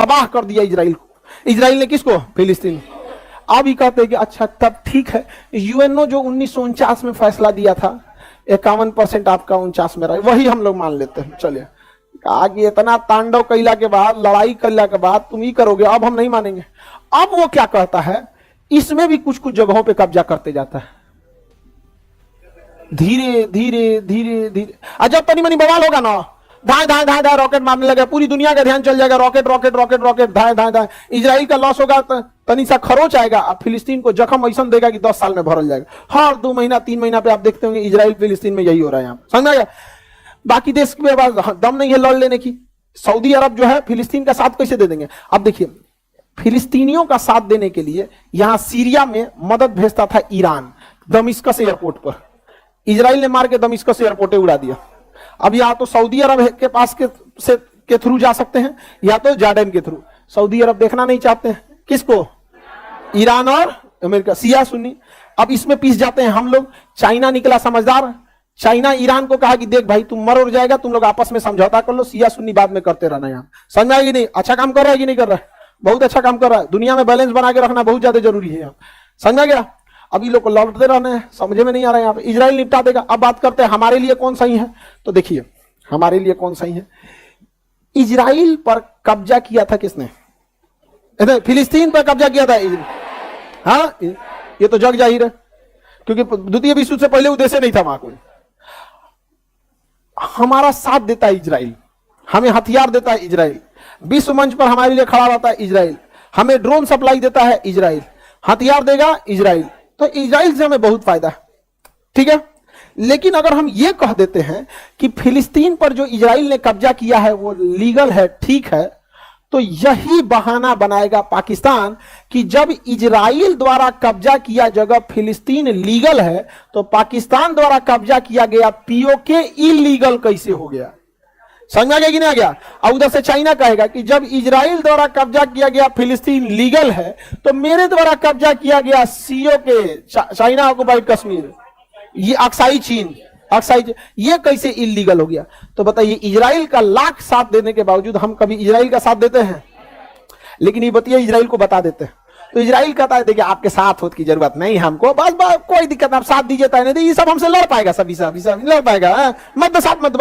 तबाह कर दिया इजराइल को। इजराइल ने किसको? फिलिस्तीन। अब ही कहते हैं कि अच्छा तब ठीक है, यूएनओ जो 1949 में फैसला दिया था 51% आपका 49 में रहा, वही हम लोग मान लेते हैं। चलिए, आगे इतना तांडव कैला के बाद, लड़ाई कैला के बाद तुम ही करोगे, अब हम नहीं मानेंगे। अब वो क्या कहता है, इसमें भी कुछ कुछ जगहों पे कब्जा करते जाता है, धीरे धीरे धीरे धीरे। जब तनी मनी बवाल होगा ना, धाए धाए धाए धाए रॉकेट मारने लगे, पूरी दुनिया का ध्यान चल जाएगा, रॉकेट रॉकेट रॉकेट रॉकेट, धाए धाए धाए, इजराइल का लॉस होगा, तनी सा खरोच आएगा, अब फिलिस्तीन को जख्म ऐसा देगा कि 10 साल में भरल जाएगा। हर 2 महीना 3 महीना पे आप देखते होंगे इजराइल फिलिस्तीन में यही हो रहा है। यहाँ समझ गया? बाकी देश के पास दम नहीं है लड़ लेने की। सऊदी अरब जो है फिलिस्तीन का साथ कैसे दे देंगे? अब देखिए, फिलिस्तीनियों का साथ देने के लिए यहां सीरिया में मदद भेजता था ईरान, दमिश्कस एयरपोर्ट पर। इजराइल ने मार के दमिश्कस एयरपोर्ट उड़ा दिया। अब या तो सऊदी अरब के पास के थ्रू जा सकते हैं, या तो जॉर्डन के थ्रू। सऊदी अरब देखना नहीं चाहते हैं किसको? ईरान और अमेरिका, शिया सुन्नी। अब इसमें पीस जाते हैं हम लोग। चाइना निकला समझदार, चाइना ईरान को कहा कि देख भाई तुम मर और जाएगा, तुम लोग आपस में समझौता कर लो, शिया सुन्नी बाद में करते रहना। यहाँ समझ में आएगी नहीं? अच्छा काम कर रहा है कि नहीं कर रहा है? बहुत अच्छा काम कर रहा है। दुनिया में बैलेंस बना के रखना बहुत ज्यादा जरूरी है। समझ में गया? अभी लोग को लौटते रहने हैं, समझे में नहीं आ रहा है। यहाँ पे इजराइल निपटा देगा। अब बात करते हैं हमारे लिए कौन सही है। तो देखिए हमारे लिए कौन सही है। इजराइल पर कब्जा किया था किसने? फिलिस्तीन पर कब्जा किया था। हाँ, ये तो जग जाहिर है, क्योंकि द्वितीय विश्व से पहले उद्देश्य नहीं था वहां कोई। हमारा साथ देता है इजराइल, हमें हथियार देता है इजराइल, विश्व मंच पर हमारे लिए खड़ा रहता है इजराइल, हमें ड्रोन सप्लाई देता है इजराइल, हथियार देगा इजराइल। तो इजराइल से हमें बहुत फायदा है, ठीक है। लेकिन अगर हम ये कह देते हैं कि फिलिस्तीन पर जो इजराइल ने कब्जा किया है वो लीगल है, ठीक है, तो यही बहाना बनाएगा पाकिस्तान कि जब इजराइल द्वारा कब्जा किया जगह फिलिस्तीन लीगल है, तो पाकिस्तान द्वारा कब्जा किया गया पीओके इलीगल कैसे हो गया। समझ में आ गया कि नहीं आ गया? और उधर से चाइना कहेगा कि जब इजराइल द्वारा कब्जा किया गया फिलिस्तीन लीगल है, तो मेरे द्वारा कब्जा किया गया सीओ के चाइना ऑक्युपाइड कश्मीर, ये अक्साई चीन, ये कैसे इलीगल हो गया। तो बताइए, इजराइल का लाख साथ देने के बावजूद हम कभी इजराइल का साथ देते हैं? लेकिन ये बतिया इजराइल को बता देते हैं, तो इजराइल कहता है देखिए आपके साथ होने की जरूरत नहीं हमको, बस कोई दिक्कत, आप साथ दीजिए, नहीं ये सब हमसे लड़ पाएगा, सब लड़ पाएगा, मत साथ मत